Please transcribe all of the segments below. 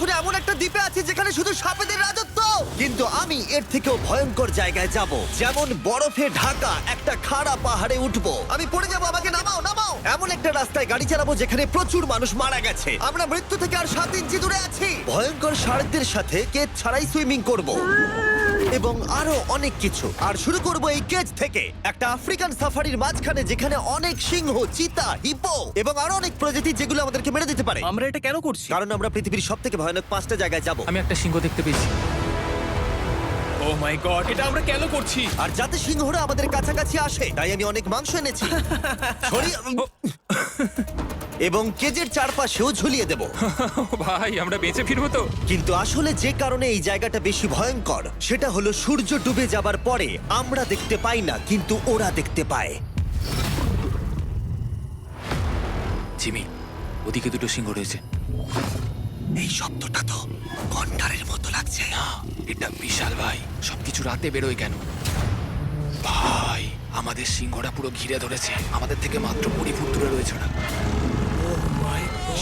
এখন এমন একটা দ্বীপে আছি যেখানে শুধু সাপেদের রাজত্ব। কিন্তু আমি এর থেকেও ভয়ঙ্কর জায়গায় যাব, যেমন বরফে ঢাকা একটা খাড়া পাহাড়ে উঠবো। আমি পড়ে যাবো, আমাকে নামাও নামাও। এমন একটা রাস্তায় গাড়ি চালাবো যেখানে প্রচুর মানুষ মারা গেছে। আমরা মৃত্যু থেকে আর 7 ইঞ্চি দূরে আছি। ভয়ঙ্কর শার্কদের সাথে কেজ ছাড়াই সুইমিং করব এবং আরো অনেক কিছু। আর শুরু করব এই কেজ থেকে একটা আফ্রিকান সাফারির মাঝখানে, যেখানে অনেক সিংহ, চিতা, হিপো এবং আরো অনেক প্রজাতি যেগুলো আমাদেরকে মেরে দিতে পারে। আমরা এটা কেন করছি? কারণ আমরা পৃথিবীর সব থেকে ভয়ানক 5টা জায়গায় যাব। আমি একটা সিংহ দেখতে পেয়েছি। ও মাই গড, এটা আমরা কেন করছি? আর যাতে সিংহরা আমাদের কাছাকাছি আসে তাই আমি অনেক মাংস এনেছি। ছড়িয়ে এবং কেজের চারপাশেও ঝুলিয়ে দেব। ভাই আমরা বেঁচে ফিরবো তো? কিন্তু আসলে যে কারণে এই জায়গাটা বেশি ভয়ঙ্কর সেটা হলো সূর্য ডুবে যাবার পরে আমরা দেখতে পাই না, কিন্তু ওরা দেখতে পায়। জিমি, ওদিকে দুটো সিংহ রয়েছে। এই শব্দটা তো কন্ডারের মতো লাগছে। না, এটা বিশাল ভাই। সবকিছু রাতে বেরোয় কেন? ভাই, আমাদের সিংহটা পুরো ঘিরে ধরেছে। আমাদের থেকে মাত্র 20 ফুট দূরে রয়েছে ওরা।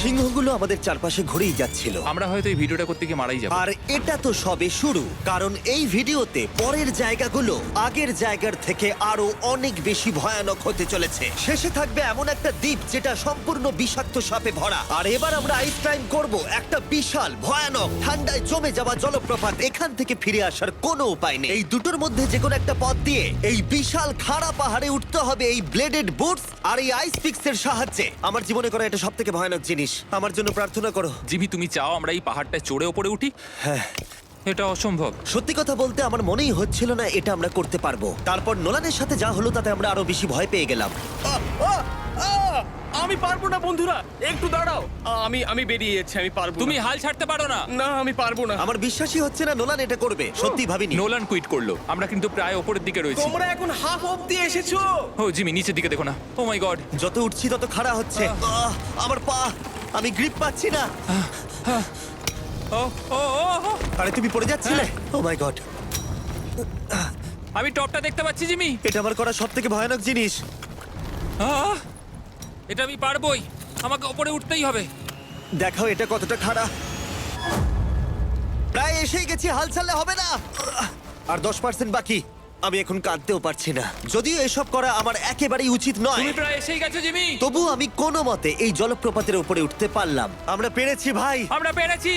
সিংহগুলো আমাদের চারপাশে ঘুরেই যাচ্ছিল। আমরা হয়তো এই ভিডিওটা করতে গিয়ে মারাই যাবো। আর এটা তো সবে শুরু, কারণ এই ভিডিওতে পরের জায়গাগুলো আগের জায়গার থেকে আরো অনেক বেশি ভয়ানক হতে চলেছে। শেষে থাকবে এমন একটা দ্বীপ যেটা সম্পূর্ণ বিষাক্ত সাপে ভরা। আর এবার আমরা আইস ক্লাইম্ব করব একটা বিশাল ভয়ানক ঠান্ডায় জমে যাওয়া জলপ্রপাত। এখান থেকে ফিরে আসার কোনো উপায় নেই। এই দুটোর মধ্যে যে কোনো একটা পথ দিয়ে এই বিশাল খাড়া পাহাড়ে উঠতে হবে এই ব্লেডেড বুটস আর এই আইস পিক্সের সাহায্যে। আমার জীবনে করা এটা সব থেকে ভয়ানক জিনিস। আমার জন্য প্রার্থনা করো। জিমি, তুমি চাও আমরা এই পাহাড়টায় চড়ে ওপরে উঠি? হ্যাঁ, এটা অসম্ভব। সত্যি কথা বলতে আমার মনেই হচ্ছিল না এটা আমরা করতে পারবো। তারপর নোলানের সাথে যা হলো তাতে আমরা আরো বেশি ভয় পেয়ে গেলাম। আমি পারবো না বন্ধুরা, একটু দাঁড়াও। আমি বেরিয়ে যাচ্ছি, আমি পারবো তুমি না। হাল ছাড়তে পারো না। না, আমি পারবো না। আমার বিশ্বাসই হচ্ছে না নোলান এটা করবে। সত্যি ভাবিনি। নোলান কুইট করলো। আমরা কিন্তু প্রায় ওপরের দিকে রয়েছি। তোমরা এখন হাফ অব্দি এসেছো। ও জিমি, নিচের দিকে দেখো না। ও মাই গড। যত উঠছি তত খাড়া হচ্ছে। আমার পা, আমি গ্রিপ পাচ্ছি না। ও ও ও ও। আরে তুমি পড়ে যাচ্ছিলে? ও মাই গড, আমি টপটা দেখতে পাচ্ছি জিমি। এটা আমার করা সব থেকে ভয়ানক জিনিস। আহ! এটা আমি পারবোই। আমাকে ওপরে উঠতেই হবে। দেখাও এটা কতটা খাড়া। প্রায় এসেই গেছি, হাল ছাড়লে হবে না। আর 10% বাকি। আমি এখন কাঁদতেও পারছি না। যদিও এসব করা আমার একেবারেই উচিত নয়, তুমি প্রায় এসেই গেছো জিমি। তবু আমি কোনো মতে এই জলপ্রপাতের উপরে উঠতে পারলাম। আমরা পেরেছি ভাই। আমরা পেরেছি।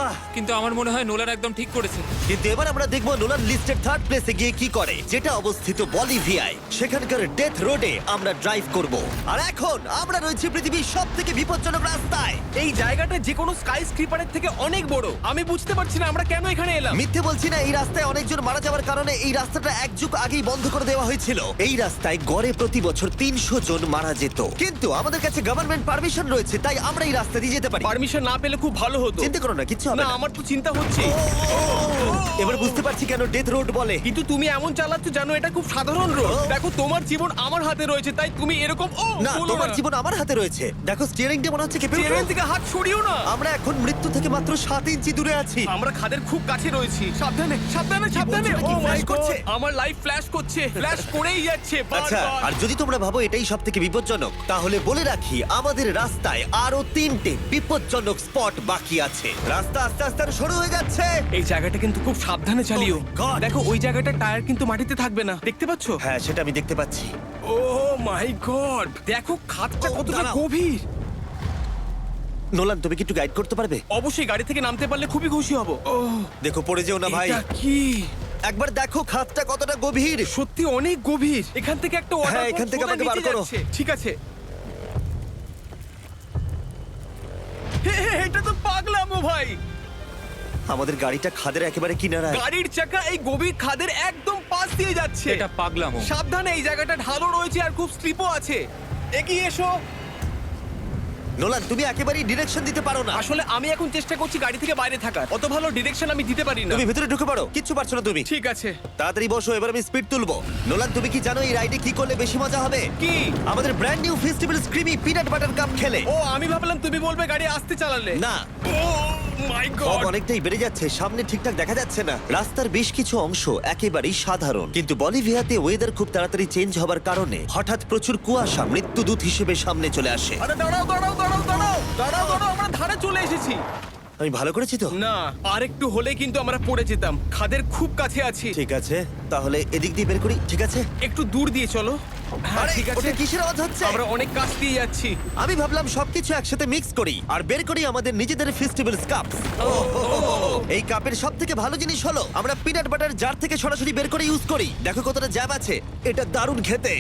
আহ, কিন্তু আমার মনে হয় নোলান একদম ঠিক করেছে। কিন্তু এবার আমরা দেখবো নোলান লিস্টের 3rd প্লেসে গিয়ে কি করে, যেটা অবস্থিত বলিভিয়ায়। সেখানকার ডেথ রোডে আমরা ড্রাইভ করব। আর এখন আমরা রয়েছি পৃথিবীর সব থেকে বিপজ্জনক রাস্তায়। এই জায়গাটা যে কোনো স্কাই স্ক্রিপারের থেকে অনেক বড়। আমি বুঝতে পারছি না আমরা কেন এখানে এলাম। মিথ্যে বলছি না, এই রাস্তায় অনেকজন মারা যাওয়ার কারণে এই রাস্তাটা 1 যুগ আগেই বন্ধ করে দেওয়া হয়েছিল। এই রাস্তায় গড়ে প্রতি বছর 300 জন মারা যেত। কিন্তু আমাদের কাছে গভর্নমেন্ট পারমিশন রয়েছে, তাই আমরা এই রাস্তা দিয়ে যেতে পারি। পারমিশন না পেলে খুব ভালো হতো। চিন্তা করো না, কিচ্ছু হবে না, না। আমার তো চিন্তা হচ্ছে। এবার বুঝতে পারছি কেন ডেথ রোড বলে। কিন্তু তুমি এমন চালাচ্ছ জানো এটা খুব সাধারণ রোড। ও। দেখো তোমার জীবন আমার হাতে রয়েছে, তাই তুমি এরকম না, বলো তোমার না। জীবন আমার হাতে রয়েছে। দেখো স্টিয়ারিংটা মনে হচ্ছে কেঁপে উঠলো। চেয়ারের দিকে হাত সরিও না। আমরা এখন মৃত্যু থেকে মাত্র 7 ইঞ্চি দূরে আছি। আমরা খাদের খুব কাছে রয়েছি। সাবধানে সাবধানে সাবধানে। বলছো নাকি? ও মাই ফ্ল্যাশ করছে? গড, আমার লাইফ ফ্ল্যাশ করছে, ফ্ল্যাশ করেই যাচ্ছে আচ্ছা, বারবার। আর যদি তোমরা ভাবো এটাই সব থেকে বিপজ্জনক, তাহলে বলে রাখি আমাদের রাস্তায় আরো 3টে বিপজ্জনক স্পট বাকি আছে। রাস্তা আস্তে আস্তে আরো সরু হয়ে যাচ্ছে। এই জায়গাটা কিন্তু খুব সাবধানে চালিও। Oh my God! দেখো ওই জায়গাটা টায়ার কিন্তু মাটিতে থাকবে না, দেখতে পাচ্ছো? হ্যাঁ, সেটা আমি দেখতে পাচ্ছি। ও মাই গড, দেখো খাদটা ও, কতটা দাঁড়াও। গভীর। নোলান, তুমি কি একটু গাইড করতে পারবে? অবশ্যই, গাড়ি থেকে নামতে পারলে খুবই খুশি হব। ও দেখো পড়ে যেও না ভাই। এটা কি? একবার দেখো খাতটা কতটা গভীর। সত্যি অনেক গভীর। এখান থেকে একটা ওয়াটার হ্যাঁ, এখান থেকে আমাকে বার করো। ঠিক আছে। হে, হে, এটা তো পাগলামো ভাই। আমাদের গাড়িটা খাদের একেবারে কিনারায়। গাড়ির চাকা এই গভীর খাদের একদম পাশ দিয়ে যাচ্ছে। এটা পাগলামো। সাবধানে, এই জায়গাটা ঢালও রয়েছে আর খুব স্লিপও আছে। এগিয়ে এসো। নোলান, তুমি একেবারেই ডিরেকশন দিতে পারো না। আসলে আমি এখন চেষ্টা করছি গাড়ি থেকে বাইরে থাকার। অত ভালো ডিরেকশন আমি দিতে পারি না। তুমি ভিতরে ঢুকে পড়ো, কিচ্ছু পারছো না তুমি। ঠিক আছে। তাড়াতাড়ি বসো, এবার আমি স্পিড তুলবো। নোলান, তুমি কি জানো এই রাইডে কি করলে বেশি মজা হবে? কি? আমাদের brand new festival screamy peanut butter cup খেলে। ও, আমি ভাবলাম তুমি বলবে গাড়ি আসতে চালালে। না, ও মাই ফগ গড। অনেকটাই বেড়ে যাচ্ছে, সামনে ঠিকঠাক দেখা যাচ্ছে না। রাস্তার বেশ কিছু অংশ একেবারেই সাধারণ, কিন্তু বলিভিয়াতে ওয়েদার খুব তাড়াতাড়ি চেঞ্জ হবার কারণে হঠাৎ প্রচুর কুয়াশা মৃত্যুদূত হিসেবে সামনে চলে আসে। আরে দাঁড়াও দাঁড়াও দাঁড়াও দাঁড়াও দাঁড়াও দাঁড়াও, আমরা ধারে চলে এসেছি। আমি ভালো করেছি তো? না, আর একটু হলে কিন্তু আমরা পড়ে যেতাম। খাদের খুব কাছে আছি। ঠিক আছে, তাহলে এদিক দিয়ে বের করি। ঠিক আছে। একটু দূর দিয়ে চলো। হ্যাঁ, আরে ঠিক আছে। ওটা কিসের আওয়াজ হচ্ছে? আমরা অনেক কাছ দিয়ে যাচ্ছি। আমি ভাবলাম সবকিছু একসাথে মিক্স করি আর বের করি আমাদের নিজেদের ফেস্টিভ্যালস কাপ। এই কাপের সব থেকে ভালো জিনিস হলো আমরা পিনাট বাটার জার থেকে সরাসরি বের করে ইউজ করি। দেখো কতটা জ্যাব আছে, এটা দারুণ খেতে।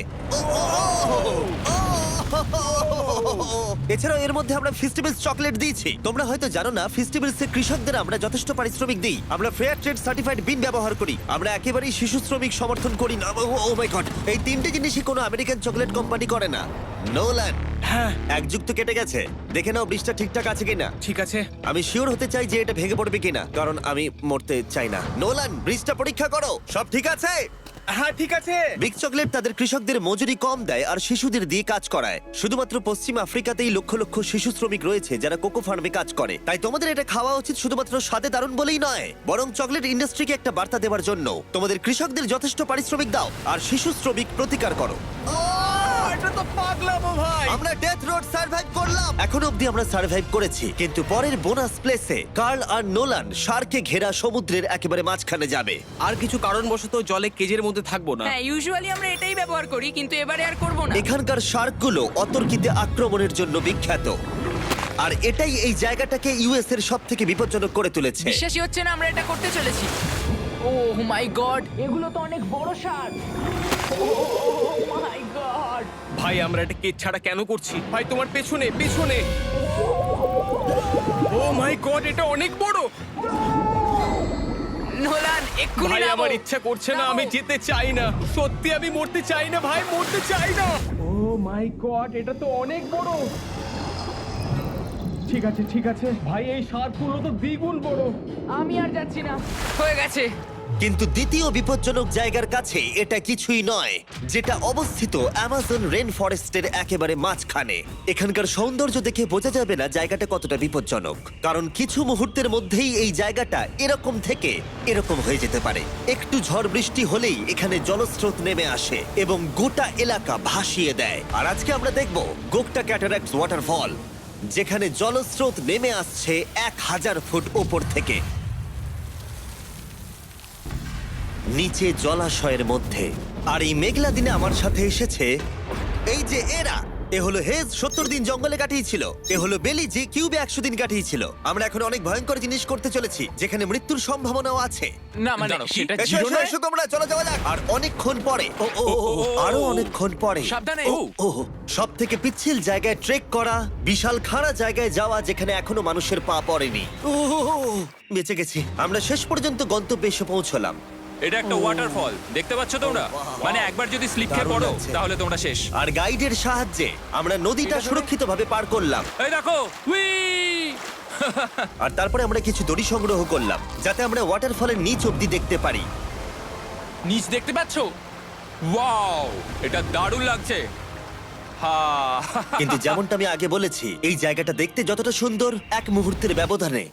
এছাড়াও এর মধ্যে আমরা ফেস্টিভ্যালস চকলেট দিয়েছি। তোমরা হয়তো জানো না, ফেস্টিভ্যালস এর কৃষকদের আমরা যথেষ্ট পারিশ্রমিক দিই। আমরা ফেয়ার ট্রেড সার্টিফাইড বিন ব্যবহার করি। আমরা একেবারেই শিশু শ্রমিক সমর্থন করি না। ও মাই গড, এই তিনটে জিনিসই কোনো আমেরিকান চকলেট কোম্পানি করে না। নোলান, হ্যাঁ, এক যুগ তো কেটে গেছে, দেখে নাও ব্রিজটা ঠিকঠাক আছে কিনা। ঠিক আছে। আমি শিওর হতে চাই যে এটা ভেঙে পড়বে কিনা, কারণ আমি মরতে চাই না। নোলান, ব্রিজটা পরীক্ষা করো, সব ঠিক আছে? হ্যাঁ, ঠিক আছে। বিগ চকলেট তাদের কৃষকদের মজুরি কম দেয় আর শিশুদের দিয়ে কাজ করায়। শুধুমাত্র পশ্চিম আফ্রিকাতেই লক্ষ লক্ষ শিশু শ্রমিক রয়েছে যারা কোকো ফার্মে কাজ করে। তাই তোমাদের এটা খাওয়া উচিত শুধুমাত্র স্বাদে দারুণ বলেই নয়, বরং চকলেট ইন্ডাস্ট্রিকে একটা বার্তা দেওয়ার জন্য। তোমাদের কৃষকদের যথেষ্ট পারিশ্রমিক দাও আর শিশু শ্রমিক প্রতিকার করো। এটা তো পাগলামো ভাই। আমরা ডেথ রোড সার্ভাইভ করলাম। এখন অবধি আমরা সার্ভাইভ করেছি, কিন্তু পরের বোনাস প্লেসে কার্ল আর নোলান শার্কে ঘেরা সমুদ্রের একেবারে মাঝখানে যাবে। আর কিছু কারণবশত জলে কেজের মধ্যে থাকবো না। হ্যাঁ, ইউজুয়ালি আমরা এটাই ব্যবহার করি, কিন্তু এবারে আর করব না। এখানকার শার্কগুলো অতর্কিতে আক্রমণের জন্য বিখ্যাত, আর এটাই এই জায়গাটাকে ইউএস এর সব থেকে বিপজ্জনক করে তুলেছে। বিশ্বাসই হচ্ছে না আমরা এটা করতে চলেছি। ও মাই গড, এগুলো তো অনেক বড় শার্ক। ও মাই গড। ভাই, আমরা এটা কেজ ছাড়া কেন করছি? ভাই, তোমার পেছনে পেছনে। ও মাই গড, এটা অনেক বড়। নোলান, এক্ষুনি ভাই, নামো। আমার ইচ্ছা করছে না, আমি যেতে চাই না। সত্যি আমি মরতে চাই না ভাই, মরতে চাই না। ও মাই গড, এটা তো অনেক বড়। ঠিক আছে, ঠিক আছে ভাই, এই শার্কগুলো তো দ্বিগুণ বড়। আমি আর যাচ্ছি না, হয়ে গেছে। কিন্তু দ্বিতীয় বিপজ্জনক জায়গার কাছে এটা কিছুই নয়, যেটা অবস্থিত অ্যামাজন রেন ফরেস্টের একেবারে মাঝখানে। এখানকার সৌন্দর্য দেখে বোঝা যাবে না জায়গাটা কতটা বিপজ্জনক, কারণ কিছু মুহূর্তের মধ্যেই এই জায়গাটা এরকম থেকে এরকম হয়ে যেতে পারে। একটু ঝড় বৃষ্টি হলেই এখানে জলস্রোত নেমে আসে এবং গোটা এলাকা ভাসিয়ে দেয়। আর আজকে আমরা দেখব গোকটা ক্যাটারাক্ট ওয়াটারফল, যেখানে জলস্রোত নেমে আসছে 1000 ফুট ওপর থেকে নিচে জলাশয়ের মধ্যে। আর এই মেঘলা দিনে আমার সাথে এসেছে এই যে এরা। এ হলো হেজ, 70 দিন জঙ্গলে কাটিয়েছিল। এ হলো বেলি, যে কিউবে 100 দিন কাটিয়েছিল। আমরা এখন অনেক ভয়ঙ্কর জিনিস করতে চলেছি, যেখানে মৃত্যুর সম্ভাবনাও আছে। না মানে দাঁড়াও, সেটা এসো, এসো, এসো তোমরা, চলো যাওয়া যাক। আর অনেকক্ষণ পরে আরো অনেকক্ষণ পরে সাবধানে। সব থেকে পিচ্ছিল জায়গায় ট্রেক করা, বিশাল খাড়া জায়গায় যাওয়া যেখানে এখনো মানুষের পা পড়েনি। বেঁচে গেছি। আমরা শেষ পর্যন্ত গন্তব্যে এসে পৌঁছলাম। এটা একটা ওয়াটারফল, দেখতে পাচ্ছ তোমরা? মানে একবার যদি স্লিপ খেয়ে দারুণ পড়ো লাগছে। তাহলে তোমরা শেষ। আর গাইডের সাহায্যে আমরা নদীটা সুরক্ষিতভাবে পার করলাম। এই দেখো, উই! আর তারপরে আমরা কিছু দড়ি সংগ্রহ করলাম, যাতে আমরা ওয়াটারফলের নিচ অব্দি দেখতে পারি। নিচ দেখতে পাচ্ছ? ওয়াও, এটা দারুণ লাগছে। হা! কিন্তু যেমনটা আমি আগে বলেছি, এই জায়গাটা দেখতে যতটা সুন্দর, এক মুহূর্তের ব্যবধানে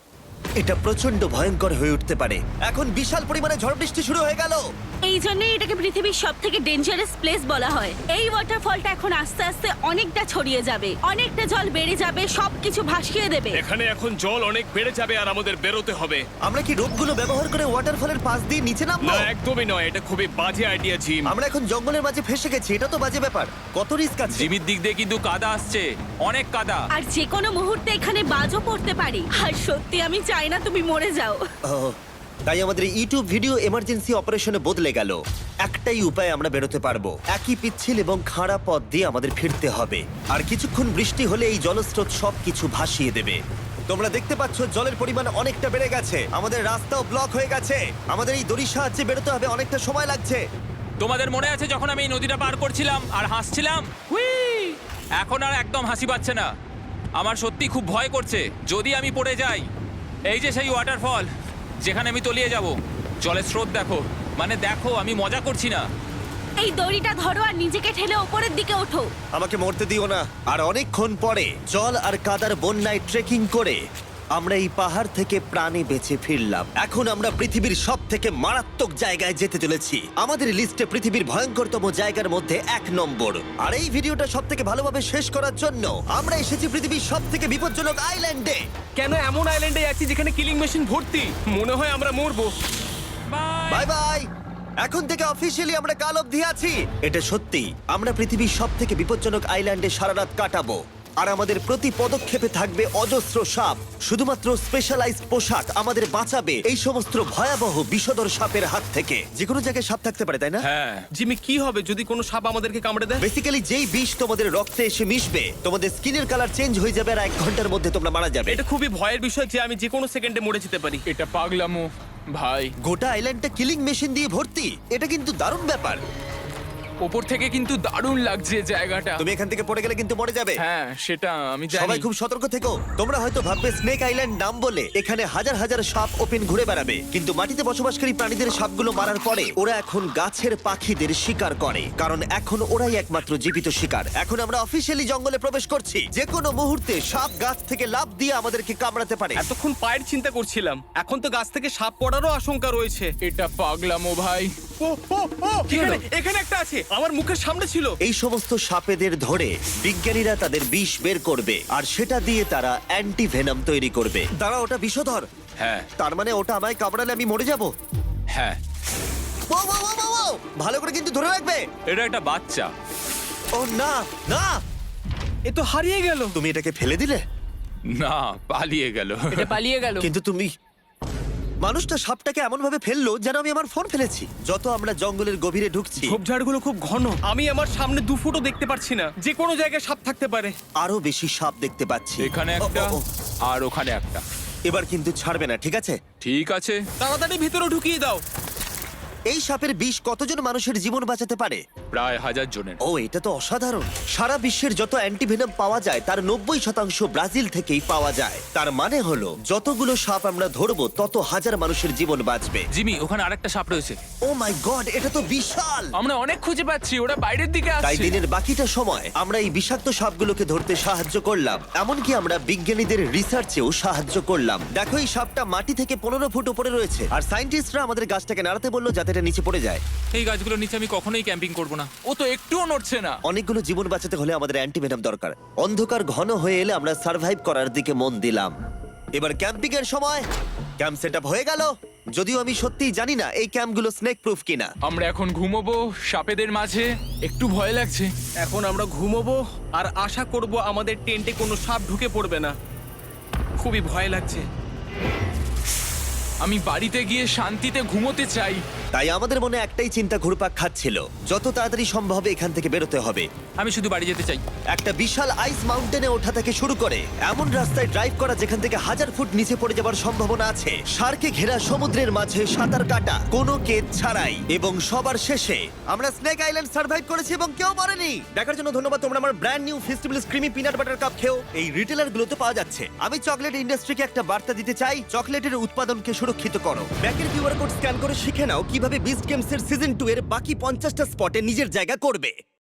এটা প্রচন্ড ভয়ঙ্কর হয়ে উঠতে পারে। এখন বিশাল পরিমাণে ঝড় বৃষ্টি শুরু হয়ে গেল। এই জন্যই এটাকে পৃথিবীর সব থেকে ডেঞ্জারাস প্লেস বলা হয়। এই ওয়াটারফলটা এখন আস্তে আস্তে অনেকটা ছড়িয়ে যাবে, অনেকটা জল বেড়ে যাবে, সবকিছু ভাসিয়ে দেবে। এখানে এখন জল অনেক বেড়ে যাবে আর আমাদের বেরোতে হবে। আমরা কি রোপগুলো ব্যবহার করে ওয়াটারফলের পাশ দিয়ে নিচে নামবো? না, একদমই নয়, এটা খুবই বাজে আইডিয়া জিম। আমরা এখন জঙ্গলের মাঝে ফেসে গেছি, এটা তো বাজে ব্যাপার। কত রিস্ক আছে। জিমির দিক দিয়ে কিন্তু কাদা আসছে, অনেক কাদা। আর যে কোনো মুহূর্তে এখানে বাজও পড়তে পারি। আর সত্যি আমি চাই না তুমি মরে যাও। ওহ, তাই আমাদের ইউটিউব ভিডিও এমার্জেন্সি অপারেশনে বদলে গেল। একটাই উপায় আমরা বেরোতে পারবো, একই পিচ্ছিল এবং খাড়া পথ দিয়ে আমাদের ফিরতে হবে। আর কিছুক্ষণ বৃষ্টি হলে এই জলস্রোত সবকিছু ভাসিয়ে দেবে। তোমরা দেখতে পাচ্ছ জলের পরিমাণ অনেকটা বেড়ে গেছে, আমাদের রাস্তাও ব্লক হয়ে গেছে। আমাদের এই দড়ির সাহায্যে বেরোতে হবে, অনেকটা সময় লাগছে। তোমাদের মনে আছে যখন আমি এই নদীটা পার করছিলাম আর হাসছিলাম? হুই! এখন আর একদম হাসি পাচ্ছে না। আমার সত্যি খুব ভয় করছে, যদি আমি পড়ে যাই। এই যে সেই ওয়াটারফল, যেখানে আমি তলিয়ে যাব। জলের স্রোত দেখো, মানে দেখো, আমি মজা করছি না। এই দড়িটা ধরো আর নিজেকে ঠেলে ওপরের দিকে ওঠো। আমাকে মরতে দিও না। আর অনেকক্ষণ পরে জল আর কাদার বন্যায় ট্রেকিং করে আমরা এই পাহাড় থেকে প্রাণে বেঁচে ফিরলাম। এখন আমরা পৃথিবীর সব থেকে মারাত্মক জায়গায় যেতে চলেছি। আমাদের লিস্টে পৃথিবীর ভয়ঙ্করতম জায়গার মধ্যে 1 নম্বর। আর এই ভিডিওটা সব থেকে ভালোভাবে শেষ করার জন্য আমরা এসেছি পৃথিবীর সব থেকে বিপজ্জনক আইল্যান্ডে। কেন এমন আইল্যান্ডে আছি যেখানে কিলিং মেশিন ভর্তি? মনে হয় আমরা মরবো। Bye bye. এখন থেকে অফিসিয়ালি আমরা কাল অবধি আছি। এটা সত্যি, আমরা পৃথিবীর সব থেকে বিপজ্জনক আইল্যান্ডে সারা রাত কাটাবো। আর আমাদের প্রতি পদক্ষেপে থাকবে অজস্র সাপ। শুধুমাত্র স্পেশালাইজড পোশাক আমাদের বাঁচাবে এই সমস্ত ভয়াবহ বিষধর সাপের হাত থেকে। যে কোনো জায়গায় সাপ থাকতে পারে, তাই না? হ্যাঁ, জিমি, কি হবে যদি কোনো সাপ আমাদেরকে কামড়ে দেয়? বেসিক্যালি যেই বিষ তোমাদের রক্তে এসে মিশবে, তোমাদের স্কিনের কালার চেঞ্জ হয়ে যাবে আর 1 ঘন্টার মধ্যে তোমরা মারা যাবে। এটা খুবই ভয়ের বিষয় যে আমি যে কোনো সেকেন্ডে মরে যেতে পারি। এটা পাগলামো ভাই। গোটা আইল্যান্ডটা কিলিং মেশিন দিয়ে ভর্তি। এটা কিন্তু দারুণ ব্যাপার। ওপর থেকে কিন্তু দারুণ লাগছে জায়গাটা। তুমি এখান থেকে পড়ে গেলে কিন্তু মরে যাবে। হ্যাঁ, সেটা আমি সবাই জানি। খুব সতর্ক থেকো। তোমরা হয়তো ভাববে স্নেক আইল্যান্ড নাম বলে এখানে হাজার হাজার সাপ ওপেন ঘুরে বেড়াবে, কিন্তু মাটিতে বসবাসকারী প্রাণীদের সাপগুলো মারার পরে ওরা এখন গাছের পাখিদের শিকার করে, কারণ এখন ওরাই একমাত্র জীবিত শিকার। এখন আমরা অফিসিয়ালি জঙ্গলে প্রবেশ করছি। যে কোনো মুহূর্তে সাপ গাছ থেকে লাফ দিয়ে আমাদেরকে কামড়াতে পারে। এতক্ষণ পায়ের চিন্তা করছিলাম, এখন তো গাছ থেকে সাপ পড়ারও আশঙ্কা রয়েছে। এটা পাগলামো ভাই। ও ও ও, এখানে একটা আছে, আমার মুখের সামনে ছিল। এই সমস্ত সাপেদের ধরে বিজ্ঞানীরা তাদের বিষ বের করবে, আর সেটা দিয়ে তারা অ্যান্টি ভেনাম তৈরি করবে। দাঁড়া, ওটা বিষধর। হ্যাঁ তার মানে ওটা আমায় কামড়ালে আমি মরে যাব? হ্যাঁ, ও, ও, ও, ও, ও! ভালো করে কিন্তু ধরে রাখবে। এটা একটা বাচ্চা। ও না না, এ তো হারিয়ে গেল। তুমি এটাকে ফেলে দিলে? না, পালিয়ে গেল। এটা পালিয়ে গেল। কিন্তু তুমি, মানুষটা সাপটাকে এমন ভাবে ফেললো যেন আমি আমার ফোন ফেলেছি। যত আমরা জঙ্গলের গভীরে ঢুকছি, ঝোপঝাড়গুলো খুব ঘন, আমি আমার সামনে 2 ফুটও দেখতে পাচ্ছি না। যে কোনো জায়গায় সাপ থাকতে পারে। আরো বেশি সাপ দেখতে পাচ্ছি। এখানে ও, একটা ও, ও। আর ওখানে একটা। এবার কিন্তু ছাড়বে না, ঠিক আছে? ঠিক আছে। তাড়াতাড়ি ভিতরে ঢুকিয়ে দাও। এই সাপের বিষ কতজন মানুষের জীবন বাঁচাতে পারে? প্রায় 1000 জনের। ও, এটা তো অসাধারণ। সারা বিশ্বের যত অ্যান্টিভেনম পাওয়া যায় তার 90% ব্রাজিল থেকেই পাওয়া যায়। তার মানে হলো যতগুলো সাপ আমরা ধরবো তত হাজার মানুষের জীবন বাঁচবে। জিমি, ওখানে আরেকটা সাপ রয়েছে। ও মাই গড, এটা তো বিশাল। আমরা অনেক খুঁজে পাচ্ছি, ওরা বাইরের দিকে তাই আসছে। দিনের বাকিটা সময় আমরা এই বিষাক্ত সাপগুলোকে ধরতে সাহায্য করলাম। এমনকি আমরা বিজ্ঞানীদের রিসার্চেও সাহায্য করলাম। দেখো, এই সাপটা মাটি থেকে 15 ফুট উপরে রয়েছে, আর সায়েন্টিস্টরা আমাদের গাছটাকে নাড়াতে বললো যাতে এটা নিচে পড়ে যায়। এই গাছগুলোর নিচে আমি কখনোই ক্যাম্পিং করব না। ও তো একটুও নড়ছে না। অনেকগুলো জীবন বাঁচাতে হলে আমাদের অ্যান্টিভেনম দরকার। অন্ধকার ঘন হয়ে এলে আমরা সার্ভাইভ করার দিকে মন দিলাম। এবার ক্যাম্পিং এর সময়। ক্যাম্প সেটআপ হয়ে গেল, যদিও আমি সত্যিই জানি না এই ক্যাম্পগুলো স্নেক প্রুফ কিনা। আমরা এখন ঘুমোবো সাপেদের মাঝে। একটু ভয় লাগছে। এখন আমরা ঘুমোবো আর আশা করব আমাদের টেন্টে কোনো সাপ ঢুকে পড়বে না। খুবই ভয় লাগছে। আমি বাড়িতে গিয়ে শান্তিতে ঘুমোতে চাই। তাই আমাদের মনে একটাই চিন্তা ঘুরপাক খাচ্ছিল, যত তাড়াতাড়ি সম্ভব এখান থেকে বেরোতে হবে। আমি শুধু বাড়ি যেতে চাই। একটা বিশাল আইস মাউন্টেনে ওঠা থেকে শুরু করে এমন রাস্তায় ড্রাইভ করা যেখান থেকে 1000 ফুট নিচে পড়ে যাবার সম্ভাবনা আছে, শার্কে ঘেরা সমুদ্রের মাঝে সাঁতার কাটা কোনো কেদ ছাড়াই, এবং সবার শেষে আমরা স্নেক আইল্যান্ড সার্ভাইভ করেছি এবং কেউ মরেনি। দেখার জন্য ধন্যবাদ। তোমরা আমার brand new festival creamy peanut butter cup খেও। এই রিটেলার গুলোতে পাওয়া যাচ্ছে। আমি চকলেট ইন্ডাস্ট্রিকে একটা বার্তা দিতে চাই, চকলেটের উৎপাদনকে সুরক্ষিত করো। ব্যাকের কিউআর কোড স্ক্যান করে শিখে নাও কিভাবে বিস্ট গেমস এর সিজন 2 এর বাকি 50টা স্পটে নিজের জায়গা করবে।